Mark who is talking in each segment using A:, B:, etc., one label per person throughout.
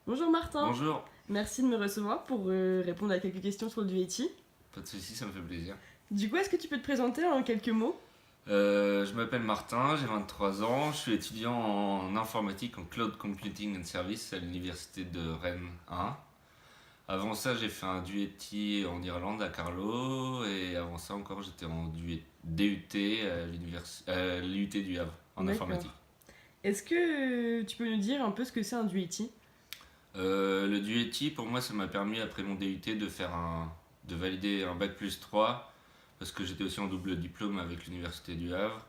A: Bonjour Martin,
B: Bonjour,
A: merci de me recevoir pour répondre à quelques questions sur le duetti.
B: pas de soucis, ça me fait plaisir.
A: Du coup, est-ce que tu peux te présenter en quelques mots?
B: Je m'appelle Martin, j'ai 23 ans, je suis étudiant en informatique, en Cloud Computing and Service à l'université de Rennes 1. Avant ça, j'ai fait un DUT en Irlande à Carlow, et avant ça encore, j'étais en DUT à l'UT du Havre en
A: D'accord.
B: informatique.
A: Est-ce que tu peux nous dire un peu ce que c'est un duetti?
B: Le DUT, pour moi, ça m'a permis après mon DUT de valider un bac+3 parce que j'étais aussi en double diplôme avec l'université du Havre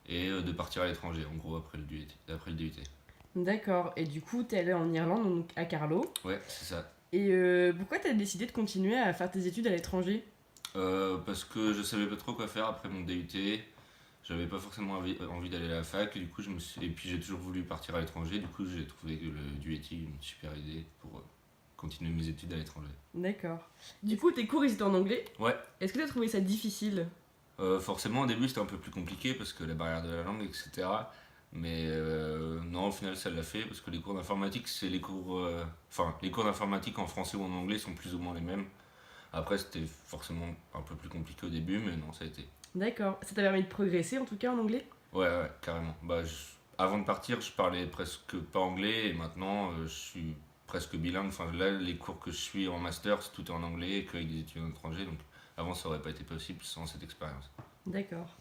B: et de partir à l'étranger en gros après le DUT.
A: D'accord, et du coup, t'es allé en Irlande, donc à Carlow.
B: Ouais, c'est ça.
A: Et pourquoi t'as décidé de continuer à faire tes études à l'étranger?
B: Parce que je savais pas trop quoi faire après mon DUT. J'avais pas forcément envie d'aller à la fac et du coup et puis j'ai toujours voulu partir à l'étranger. Du coup j'ai trouvé que le DUT une super idée pour continuer mes études à l'étranger.
A: D'accord. Du coup, tes cours ils étaient en anglais.
B: Ouais,
A: Est-ce que t'as trouvé ça difficile?
B: forcément, au début, c'était un peu plus compliqué parce que la barrière de la langue, etc. Mais non, au final, ça l'a fait parce que les cours d'informatique, c'est les cours. Enfin, les cours d'informatique en français ou en anglais sont plus ou moins les mêmes. Après, c'était forcément un peu plus compliqué au début, mais non, ça a été.
A: D'accord. Ça t'a permis de progresser en tout cas en anglais?
B: Ouais, ouais, carrément. Avant de partir, je parlais presque pas anglais et maintenant, je suis presque bilingue. Enfin, là, les cours que je suis en master, c'est tout est en anglais et qu'avec des étudiants étrangers. Donc, avant, ça aurait pas été possible sans cette expérience.
A: D'accord.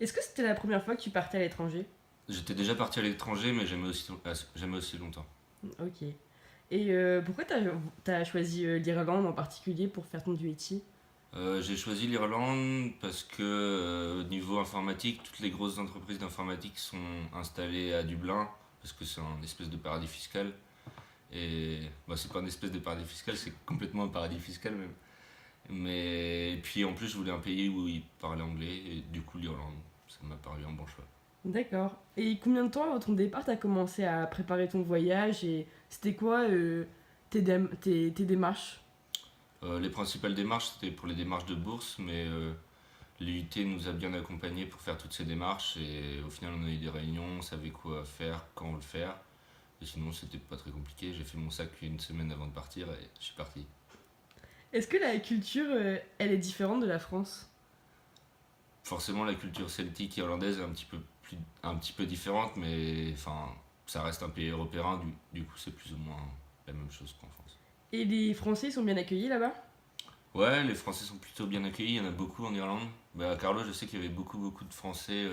A: Est-ce que c'était la première fois que tu partais à l'étranger?
B: J'étais déjà parti à l'étranger, mais jamais aussi longtemps.
A: Ok. Et pourquoi t'as choisi l'Irlande en particulier pour faire ton duetti?
B: J'ai choisi l'Irlande parce que niveau informatique, toutes les grosses entreprises d'informatique sont installées à Dublin parce que c'est un espèce de paradis fiscal. Et bah, c'est pas un espèce de paradis fiscal, c'est complètement un paradis fiscal même. Mais et puis en plus, je voulais un pays où ils parlaient anglais et du coup l'Irlande, ça m'a paru un bon choix.
A: D'accord. Et combien de temps avant ton départ t'as commencé à préparer ton voyage et c'était quoi tes démarches?
B: Les principales démarches, c'était pour les démarches de bourse, mais l'UT nous a bien accompagnés pour faire toutes ces démarches et au final on a eu des réunions, on savait quoi faire, quand le faire. Et sinon c'était pas très compliqué, j'ai fait mon sac une semaine avant de partir et je suis parti.
A: Est-ce que la culture, elle est différente de la France?
B: Forcément la culture celtique irlandaise est un petit peu différente, mais enfin ça reste un pays européen, du coup c'est plus ou moins la même chose qu'en France.
A: Et les Français ils sont bien accueillis là-bas?
B: Ouais, les Français sont plutôt bien accueillis, il y en a beaucoup en Irlande. Bah, à Carlo, je sais qu'il y avait beaucoup de Français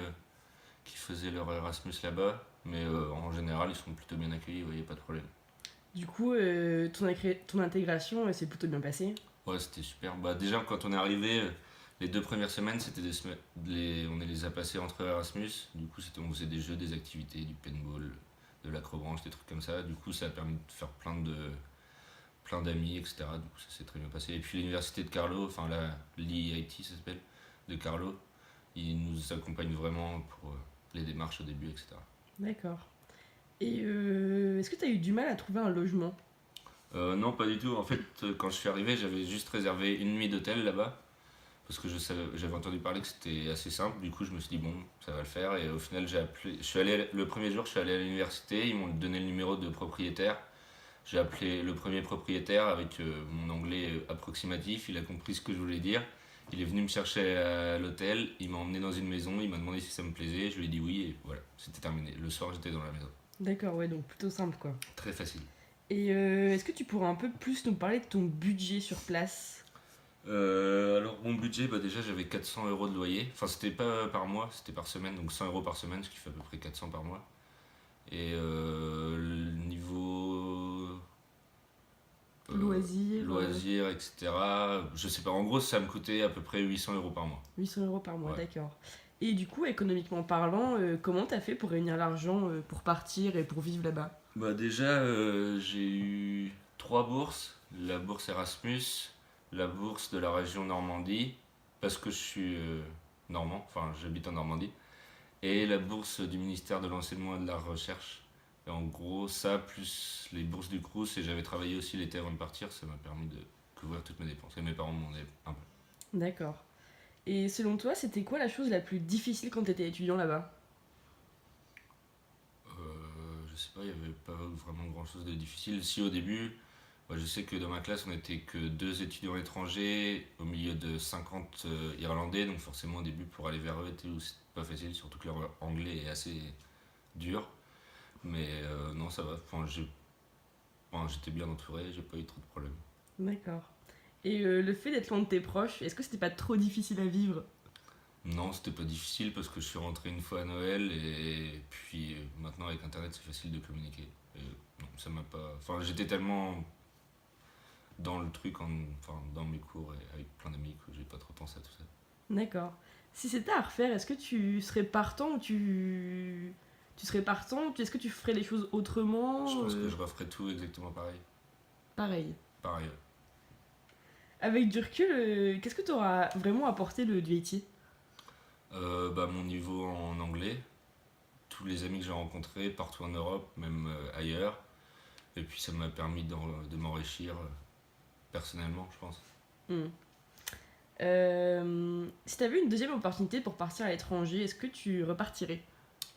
B: qui faisaient leur Erasmus là-bas, mais en général, ils sont plutôt bien accueillis, il n'y a pas de problème.
A: Du coup, ton intégration s'est plutôt bien passée.
B: Ouais, c'était super. Bah, déjà, quand on est arrivé, les 2 premières semaines, c'était des semaines, on les a passées entre Erasmus. Du coup, on faisait des jeux, des activités, du paintball, de l'acrobranche, des trucs comme ça. Du coup, ça a permis de faire plein d'amis, etc. Du coup, ça s'est très bien passé. Et puis, l'université de Carlo, enfin, l'EIT, ça s'appelle, de Carlo, ils nous accompagnent vraiment pour les démarches au début, etc.
A: D'accord. Et est-ce que t'as eu du mal à trouver un logement?
B: Non, pas du tout. En fait, quand je suis arrivé, j'avais juste réservé une nuit d'hôtel là-bas. Parce que j'avais entendu parler que c'était assez simple. Du coup, je me suis dit, bon, ça va le faire. Et au final, le premier jour, je suis allé à l'université. Ils m'ont donné le numéro de propriétaire. J'ai appelé le premier propriétaire avec mon anglais approximatif. Il a compris ce que je voulais dire. Il est venu me chercher à l'hôtel. Il m'a emmené dans une maison. Il m'a demandé si ça me plaisait. Je lui ai dit oui. Et voilà, c'était terminé. Le soir, j'étais dans la maison.
A: D'accord, ouais, donc plutôt simple quoi.
B: Très facile.
A: Et est-ce que tu pourrais un peu plus nous parler de ton budget sur place?
B: Alors mon budget, bah déjà j'avais 400 euros de loyer. Enfin c'était pas par mois, c'était par semaine, donc 100 euros par semaine, ce qui fait à peu près 400 par mois. Et le niveau
A: Loisirs,
B: loisirs, etc. Je sais pas, en gros ça me coûtait à peu près 800 euros par mois.
A: 800 euros par mois,
B: Ouais.
A: d'accord. Et du coup, économiquement parlant, comment t'as fait pour réunir l'argent pour partir et pour vivre là-bas?
B: Bah déjà j'ai eu 3 bourses. La bourse Erasmus, la bourse de la région Normandie, parce que je suis normand, enfin j'habite en Normandie. Et la bourse du ministère de l'Enseignement et de la Recherche. Et en gros, ça, plus les bourses du Crous, et j'avais travaillé aussi l'été avant de partir, ça m'a permis de couvrir toutes mes dépenses. Et mes parents m'en aidaient un peu.
A: D'accord. Et selon toi, c'était quoi la chose la plus difficile quand t'étais étudiant là-bas?
B: Je sais sais pas, il n'y avait pas vraiment grand chose de difficile. Si au début, moi, je sais que dans ma classe, on n'était que 2 étudiants étrangers au milieu de 50 Irlandais, donc forcément au début, pour aller vers eux, c'était pas facile, surtout que leur anglais est assez dur. Mais non, ça va. J'étais bien entouré, j'ai pas eu trop de problèmes.
A: D'accord. Et le fait d'être loin de tes proches, est-ce que c'était pas trop difficile à vivre?
B: Non, c'était pas difficile parce que je suis rentré une fois à Noël et puis maintenant avec internet c'est facile de communiquer. Et, non, ça m'a pas. Enfin, j'étais tellement dans le truc, dans mes cours et avec plein d'amis que j'ai pas trop pensé à tout ça.
A: D'accord. Si c'était à refaire, est-ce que tu serais partant ou tu serais partant? Est-ce que tu ferais les choses autrement?
B: Je pense que je referais tout exactement pareil.
A: Pareil.
B: Pareil.
A: Avec du recul, qu'est-ce que tu auras vraiment apporté du métier?
B: Mon niveau en anglais, tous les amis que j'ai rencontrés partout en Europe, même ailleurs. Et puis ça m'a permis de m'enrichir personnellement, je pense.
A: Hmm. Si tu avais une deuxième opportunité pour partir à l'étranger, est-ce que tu repartirais?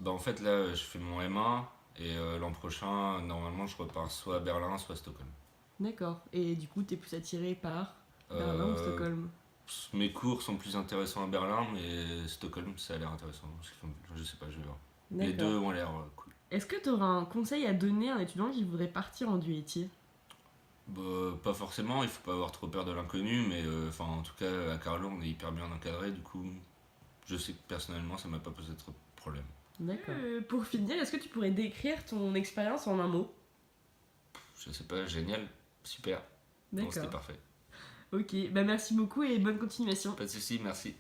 B: En fait, là, je fais mon M1 et l'an prochain, normalement, je repars soit à Berlin, soit à Stockholm.
A: D'accord. Et du coup, t'es plus attiré par Berlin ou
B: Euh,
A: Stockholm?
B: Mes cours sont plus intéressants à Berlin, mais Stockholm, ça a l'air intéressant. Je sais pas, je vais voir. Les deux
A: D'accord.
B: ont l'air cool.
A: Est-ce que tu auras un conseil à donner à un étudiant qui voudrait partir en duetier?
B: Pas forcément, il faut pas avoir trop peur de l'inconnu, mais en tout cas, à Carlo, on est hyper bien encadré, du coup, je sais que personnellement, ça m'a pas posé trop de problème.
A: D'accord. Pour finir, est-ce que tu pourrais décrire ton expérience en un mot?
B: Je sais pas, génial, super. Non, c'était
A: D'accord.
B: parfait.
A: Ok, bah merci beaucoup et bonne continuation.
B: Pas de soucis, merci.